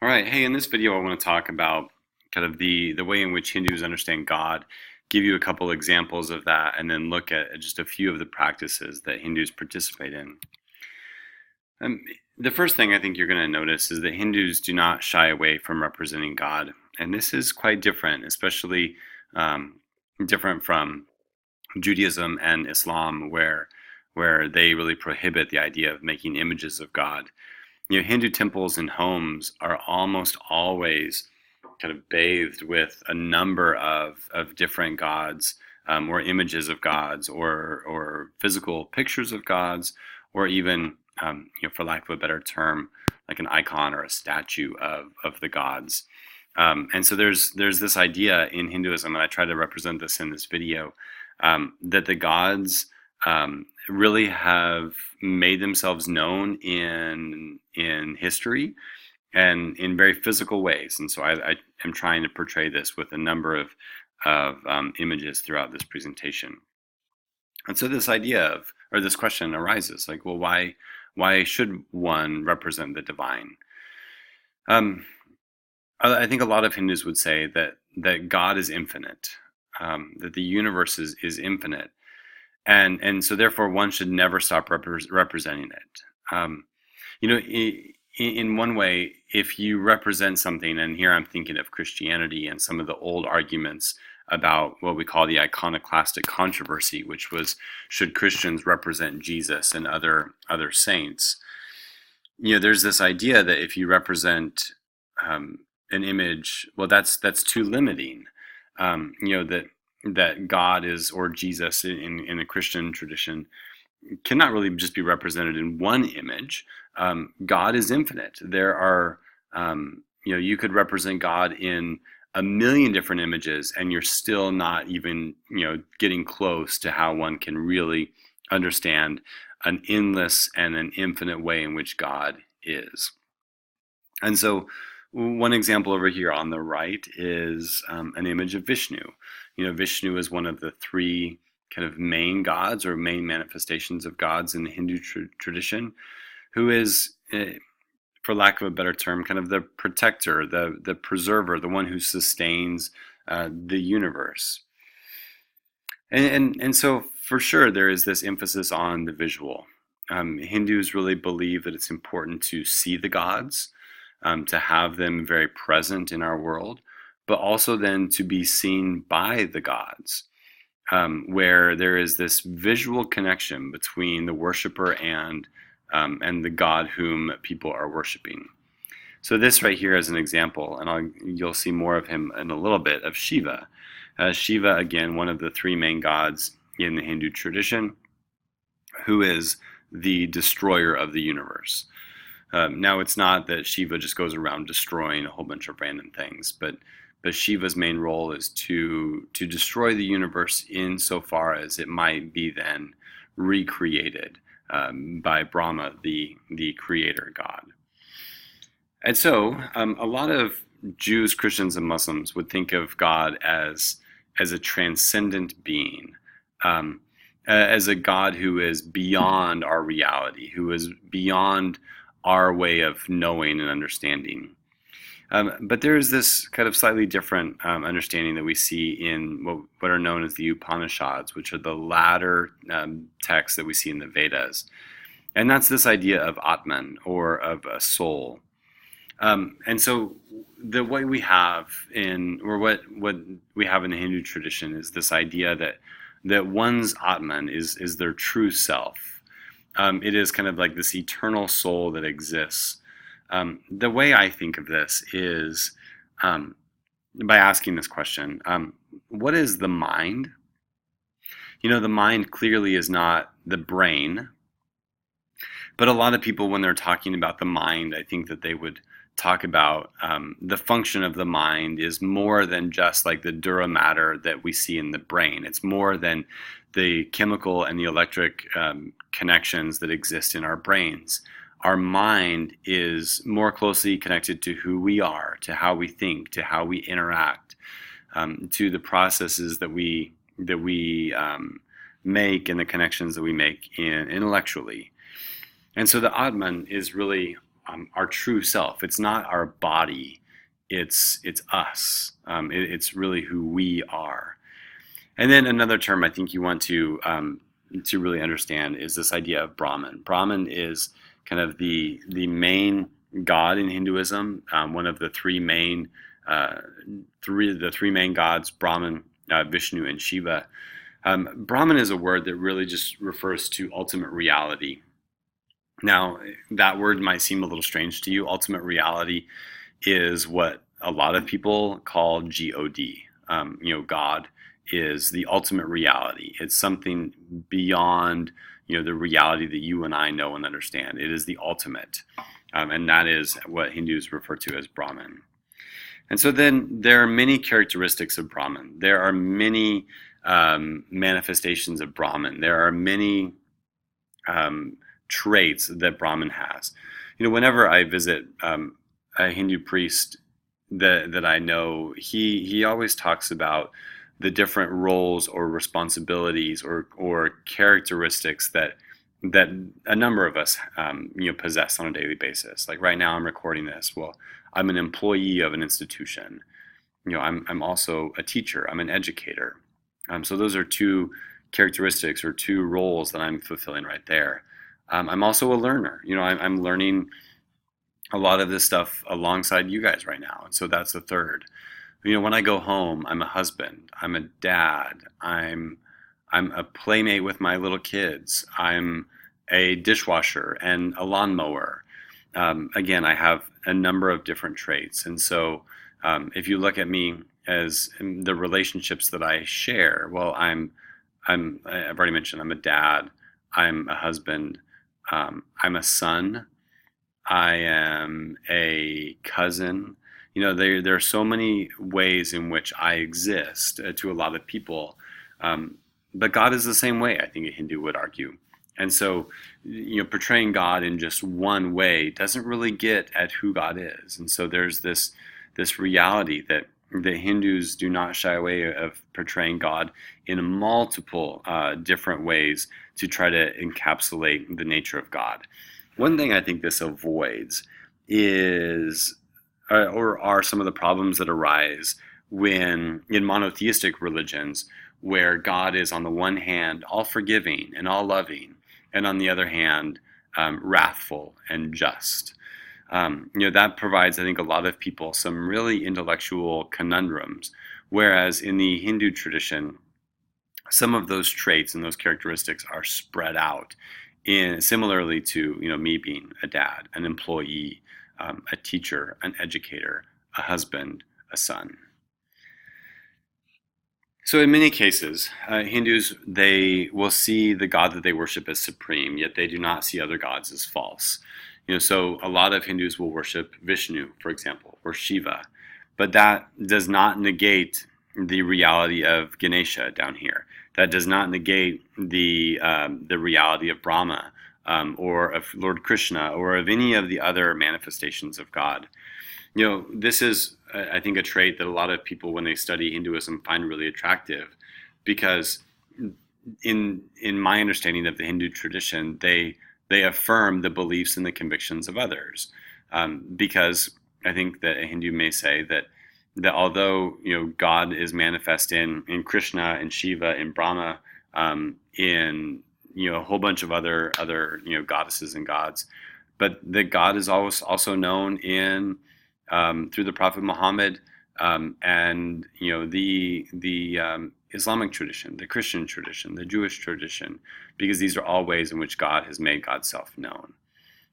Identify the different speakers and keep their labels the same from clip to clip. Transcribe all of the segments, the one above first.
Speaker 1: All right. Hey, in this video, I want to talk about kind of the way in which Hindus understand God, give you a couple examples of that, and then look at just a few of the practices that Hindus participate in. Um, the first thing I think you're going to notice is that Hindus do not shy away from representing God, and this is quite different, especially um, different from Judaism and Islam, where they really prohibit the idea of making images of God. Hindu temples and homes are almost always kind of bathed with a number of different gods, or images of gods, or physical pictures of gods, or even, for lack of a better term, like an icon or a statue of the gods. And so there's this idea in Hinduism, and I try to represent this in this video, that the gods really have made themselves known in history and in very physical ways. And so I am trying to portray this with a number of images throughout this presentation. And so this idea of, or this question arises, like, well, why should one represent the divine? I think a lot of Hindus would say that God is infinite, that the universe is infinite, and so therefore one should never stop representing it. In one way, if you represent something, and here I'm thinking of Christianity and some of the old arguments about what we call the iconoclastic controversy, which was, should Christians represent Jesus and other saints? There's this idea that if you represent an image, well, that's too limiting. That God is, or Jesus in a Christian tradition, cannot really just be represented in one image. God is infinite. There are, you could represent God in a million different images, and you're still not even, getting close to how one can really understand an endless and an infinite way in which God is. And so one example over here on the right is an image of Vishnu. Vishnu is one of the three kind of main gods or main manifestations of gods in the Hindu tradition, who is, for lack of a better term, kind of the protector, the preserver, the one who sustains the universe. And so for sure there is this emphasis on the visual. Hindus really believe that it's important to see the gods, to have them very present in our world, but also then to be seen by the gods, where there is this visual connection between the worshiper and the God whom people are worshiping. So this right here is an example, and you'll see more of him in a little bit, of Shiva. Shiva, again, one of the three main gods in the Hindu tradition, who is the destroyer of the universe. Now, it's not that Shiva just goes around destroying a whole bunch of random things, but Shiva's main role is to destroy the universe insofar as it might be then recreated by Brahma, the creator god. And so a lot of Jews, Christians, and Muslims would think of God as a transcendent being, as a God who is beyond our reality, who is beyond our way of knowing and understanding. But there is this kind of slightly different understanding that we see in what are known as the Upanishads, which are the latter texts that we see in the Vedas. And that's this idea of Atman, or of a soul. And so the way we have what we have in the Hindu tradition is this idea that one's Atman is their true self. It is kind of like this eternal soul that exists. The way I think of this is by asking this question: what is the mind? The mind clearly is not the brain, but a lot of people, when they're talking about the mind, I think that they would talk about the function of the mind is more than just like the dura matter that we see in the brain. It's more than the chemical and the electric connections that exist in our brains. Our mind is more closely connected to who we are, to how we think, to how we interact, to the processes that we make and the connections that we make intellectually. And so the Atman is really our true self. It's not our body. It's us. It's really who we are. And then another term I think you want to really understand is this idea of Brahman. Brahman is kind of the main god in Hinduism. One of the three main gods: Brahman, Vishnu, and Shiva. Brahman is a word that really just refers to ultimate reality. Now, that word might seem a little strange to you. Ultimate reality is what a lot of people call God. God is the ultimate reality. It's something beyond, the reality that you and I know and understand. It is the ultimate, and that is what Hindus refer to as Brahman. And so then there are many characteristics of Brahman. There are many manifestations of Brahman. There are many traits that Brahman has. Whenever I visit a Hindu priest that I know, he always talks about the different roles or responsibilities or characteristics that a number of us possess on a daily basis. Like right now, I'm recording this. Well, I'm an employee of an institution. I'm also a teacher. I'm an educator. So those are two characteristics or two roles that I'm fulfilling right there. I'm also a learner. I'm learning a lot of this stuff alongside you guys right now, and so that's the third. When I go home, I'm a husband. I'm a dad. I'm a playmate with my little kids. I'm a dishwasher and a lawnmower. Again, I have a number of different traits, and so if you look at me as the relationships that I share, well, I've already mentioned I'm a dad. I'm a husband. I'm a son. I am a cousin. There are so many ways in which I exist to a lot of people. But God is the same way, I think a Hindu would argue. And so, portraying God in just one way doesn't really get at who God is. And so there's this reality that the Hindus do not shy away of portraying God in multiple different ways to try to encapsulate the nature of God. One thing I think this avoids is, or are some of the problems that arise when in monotheistic religions, where God is on the one hand all forgiving and all loving, and on the other hand wrathful and just. That provides, I think, a lot of people some really intellectual conundrums, whereas in the Hindu tradition, some of those traits and those characteristics are spread out similarly to me being a dad, an employee, a teacher, an educator, a husband, a son. So in many cases, Hindus, they will see the God that they worship as supreme, yet they do not see other gods as false. So a lot of Hindus will worship Vishnu, for example, or Shiva, but that does not negate the reality of Ganesha down here. That does not negate the reality of Brahma or of Lord Krishna or of any of the other manifestations of God. This is, I think, a trait that a lot of people, when they study Hinduism, find really attractive, because in my understanding of the Hindu tradition, they affirm the beliefs and the convictions of others, because I think that a Hindu may say that although God is manifest in Krishna and Shiva and Brahma, in a whole bunch of other goddesses and gods, but that God is also known in through the Prophet Muhammad, and the Islamic tradition, the Christian tradition, the Jewish tradition, because these are all ways in which God has made God's self known.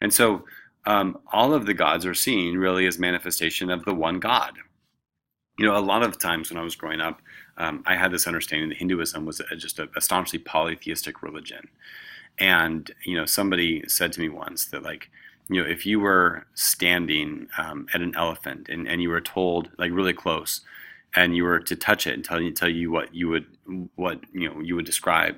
Speaker 1: And so all of the gods are seen really as manifestation of the one God. A lot of times when I was growing up, I had this understanding that Hinduism was just a astonishingly polytheistic religion. And, somebody said to me once that, like, if you were standing at an elephant and you were told, like, really close, and you were to touch it and tell you what you would describe,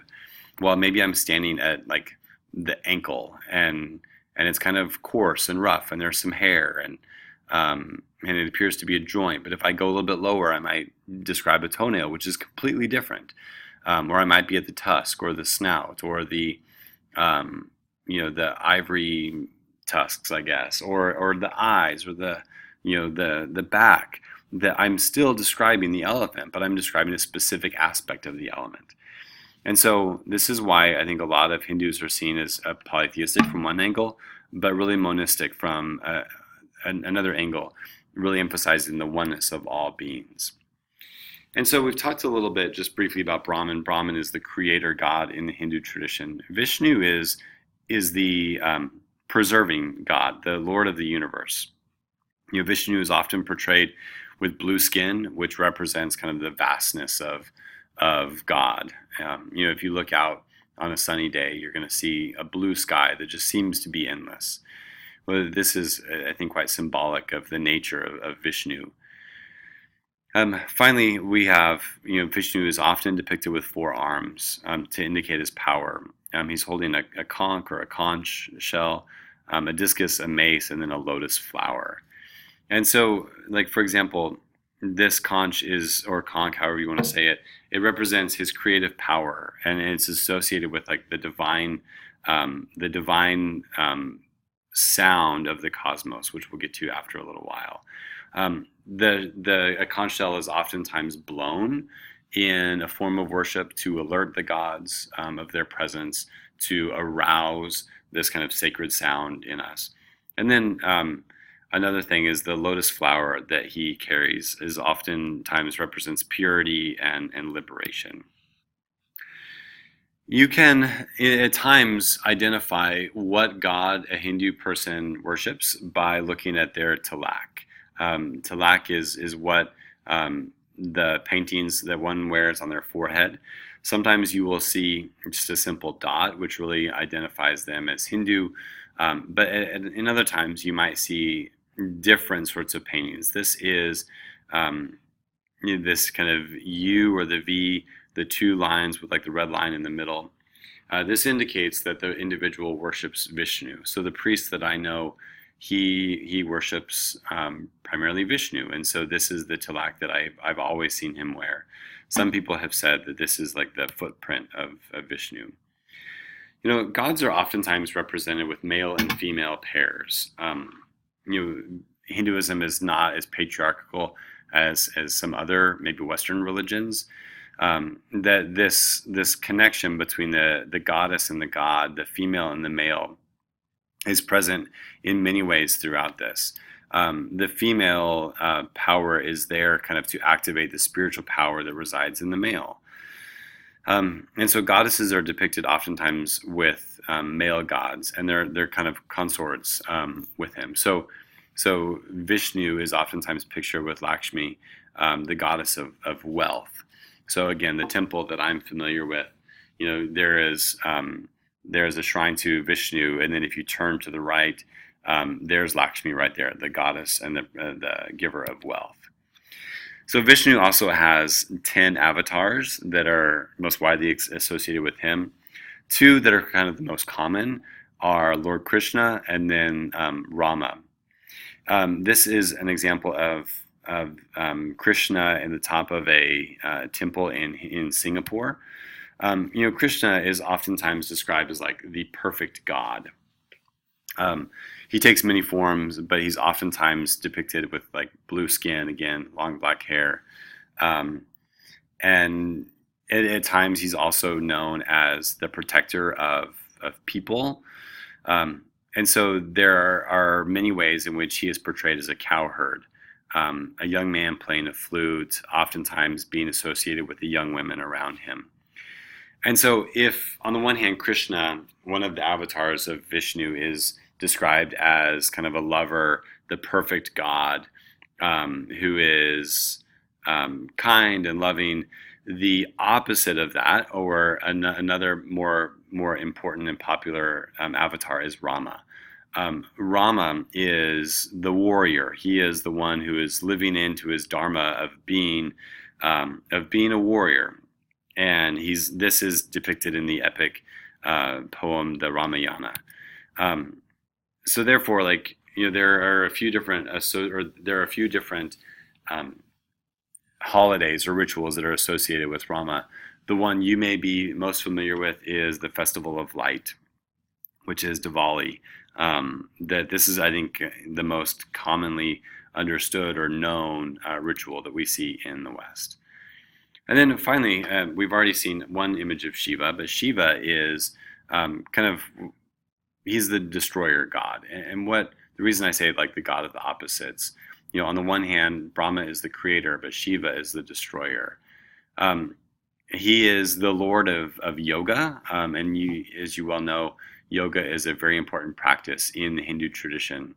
Speaker 1: well, maybe I'm standing at, like, the ankle, and it's kind of coarse and rough, and there's some hair, and it appears to be a joint. But if I go a little bit lower, I might describe a toenail, which is completely different. Or I might be at the tusk or the snout or the ivory tusks, I guess, or the eyes, or the back. That I'm still describing the elephant, but I'm describing a specific aspect of the element. And so this is why I think a lot of Hindus are seen as polytheistic from one angle, but really monistic from another angle, really emphasizing the oneness of all beings. And so we've talked a little bit just briefly about Brahman. Brahman is the creator god in the Hindu tradition. Vishnu is the preserving god, the Lord of the universe. Vishnu is often portrayed with blue skin, which represents kind of the vastness of God. If you look out on a sunny day, you're going to see a blue sky that just seems to be endless. Well, this is, I think, quite symbolic of the nature of Vishnu. Finally, we have, Vishnu is often depicted with 4 arms to indicate his power. He's holding a conch or a conch shell, a discus, a mace, and then a lotus flower. And so, like, for example, this conch or conch, however you want to say it, it represents his creative power, and it's associated with like the divine sound of the cosmos, which we'll get to after a little while. A conch shell is oftentimes blown in a form of worship to alert the gods of their presence, to arouse this kind of sacred sound in us. And then another thing is the lotus flower that he carries is oftentimes represents purity and liberation. You can at times identify what god a Hindu person worships by looking at their tilak. Tilak is what the paintings that one wears on their forehead. Sometimes you will see just a simple dot, which really identifies them as Hindu. But in other times, you might see different sorts of paintings. This is this kind of U or the V, the 2 lines with like the red line in the middle. This indicates that the individual worships Vishnu. So the priest that I know, he worships primarily Vishnu, and so this is the tilak that I've always seen him wear. Some people have said that this is like the footprint of Vishnu. Gods are oftentimes represented with male and female pairs. Hinduism is not as patriarchal as some other maybe Western religions. That this connection between the goddess and the god, the female and the male, is present in many ways throughout this. The female power is there kind of to activate the spiritual power that resides in the male. And so goddesses are depicted oftentimes with male gods, and they're kind of consorts with him. So Vishnu is oftentimes pictured with Lakshmi, the goddess of wealth. So again, the temple that I'm familiar with, there's a shrine to Vishnu, and then if you turn to the right, there's Lakshmi right there, the goddess and the giver of wealth. So Vishnu also has 10 avatars that are most widely associated with him. 2 that are kind of the most common are Lord Krishna and then Rama. This is an example of Krishna in the top of a temple in Singapore. Krishna is oftentimes described as like the perfect god. He takes many forms, but he's oftentimes depicted with like blue skin, again, long black hair. And at times he's also known as the protector of people. And so there are many ways in which he is portrayed as a cowherd, a young man playing a flute, oftentimes being associated with the young women around him. And so if, on the one hand, Krishna, one of the avatars of Vishnu, is described as kind of a lover, the perfect god, who is kind and loving, the opposite of that, or another more important and popular avatar, is Rama. Rama is the warrior. He is the one who is living into his dharma of being a warrior. And this is depicted in the epic poem, the Ramayana. So therefore, there are a few different holidays or rituals that are associated with Rama. The one you may be most familiar with is the Festival of Light, which is Diwali. That this is, I think, the most commonly understood or known ritual that we see in the West. And then finally, we've already seen one image of Shiva, but Shiva is kind of, he's the destroyer god. And what the reason I say like the god of the opposites, on the one hand, Brahma is the creator, but Shiva is the destroyer. Um, he is the lord of yoga, and as you well know, yoga is a very important practice in the Hindu tradition.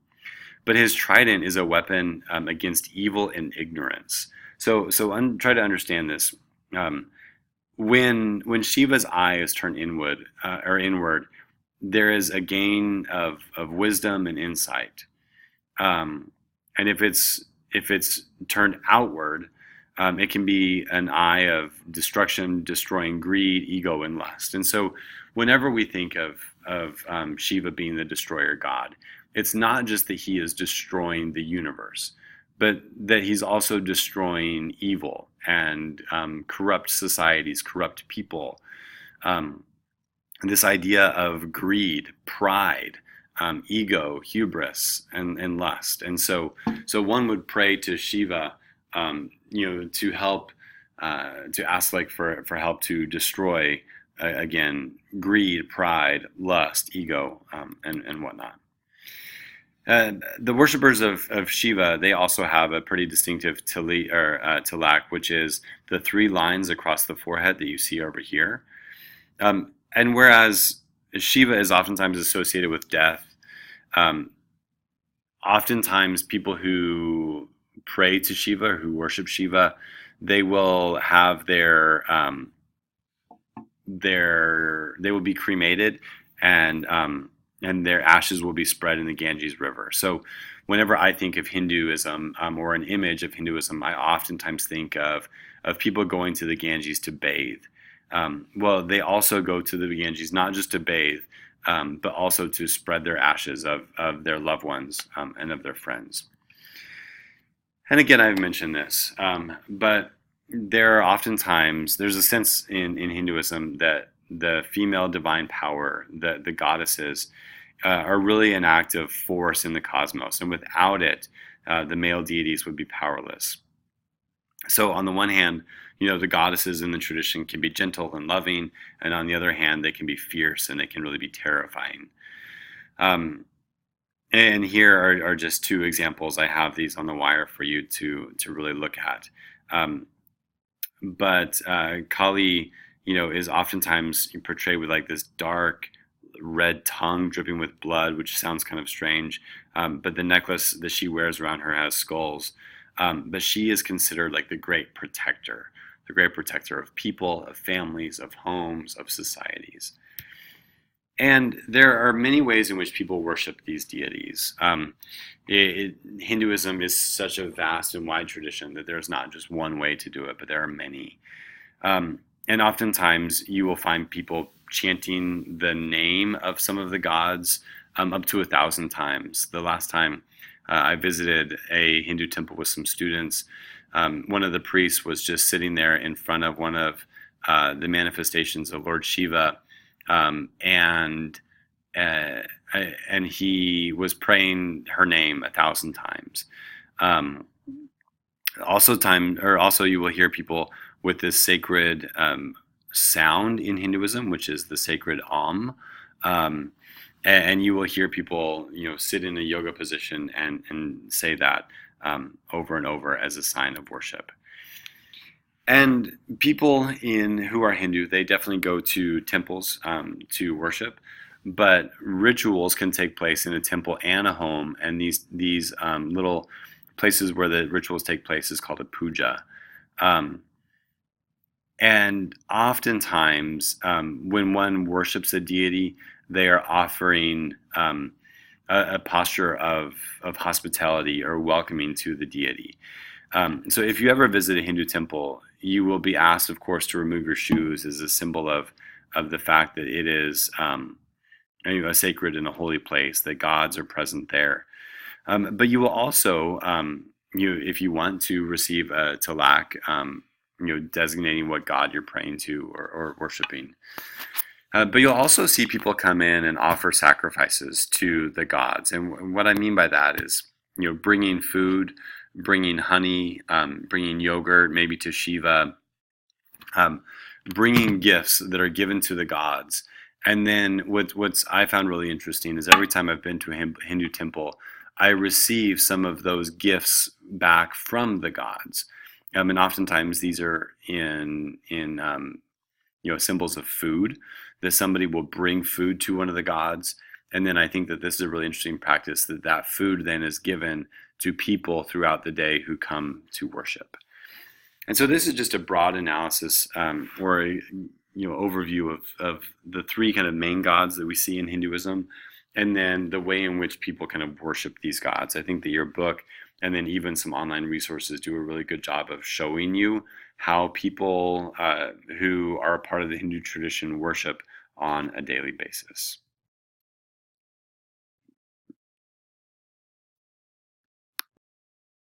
Speaker 1: But his trident is a weapon against evil and ignorance. So try to understand this. Um, when Shiva's eye is turned inward, there is a gain of wisdom and insight. And if it's turned outward, it can be an eye of destruction, destroying greed, ego, and lust. And so, whenever we think of Shiva being the destroyer god, it's not just that he is destroying the universe, but that he's also destroying evil and corrupt societies, corrupt people. This idea of greed, pride, ego, hubris, and lust. And so one would pray to Shiva, to help, to ask like for help to destroy again greed, pride, lust, ego, and whatnot. The worshippers of Shiva, they also have a pretty distinctive tilak, which is the 3 lines across the forehead that you see over here. And whereas Shiva is oftentimes associated with death, oftentimes people who pray to Shiva or who worship Shiva, they will have they will be cremated, and their ashes will be spread in the Ganges River. So whenever I think of Hinduism, or an image of Hinduism, I oftentimes think of people going to the Ganges to bathe. Well, they also go to the Ganges not just to bathe, but also to spread their ashes of their loved ones and of their friends. And again, I've mentioned this, but there's a sense in Hinduism that the female divine power, the goddesses, are really an active force in the cosmos, and without it, the male deities would be powerless. So on the one hand, the goddesses in the tradition can be gentle and loving, and on the other hand, they can be fierce and they can really be terrifying. And here are just 2 examples. I have these on the wire for you to really look at. But Kali, is oftentimes portrayed with like this dark red tongue dripping with blood, which sounds kind of strange. But the necklace that she wears around her has skulls. But she is considered like the great protector of people, of families, of homes, of societies. And there are many ways in which people worship these deities. Hinduism is such a vast and wide tradition that there's not just one way to do it, but there are many. And oftentimes you will find people chanting the name of some of the gods up to 1,000 times. The last time I visited a Hindu temple with some students, one of the priests was just sitting there in front of one of the manifestations of Lord Shiva, and he was praying her name 1,000 times. Also you will hear people with this sacred sound in Hinduism, which is the sacred Om. And you will hear people, sit in a yoga position and say that over and over as a sign of worship. And people who are Hindu, they definitely go to temples to worship, but rituals can take place in a temple and a home. And these little places where the rituals take place is called a puja. And oftentimes, when one worships a deity, they are offering a posture of hospitality or welcoming to the deity. So if you ever visit a Hindu temple, you will be asked, of course, to remove your shoes as a symbol of the fact that it is a sacred and a holy place, that gods are present there. But you will also, if you want to receive a tilak, designating what god you're praying to or worshiping. But you'll also see people come in and offer sacrifices to the gods. And what I mean by that is, bringing food, bringing honey, bringing yogurt, maybe to Shiva, um, bringing gifts that are given to the gods. And then what's I found really interesting is every time I've been to a Hindu temple, I receive some of those gifts back from the gods. And oftentimes these are in symbols of food, that somebody will bring food to one of the gods. And then I think that this is a really interesting practice, that food then is given to people throughout the day who come to worship. And so this is just a broad analysis, or a overview of the three kind of main gods that we see in Hinduism, and then the way in which people kind of worship these gods. I think that your book and then even some online resources do a really good job of showing you how people who are a part of the Hindu tradition worship on a daily basis.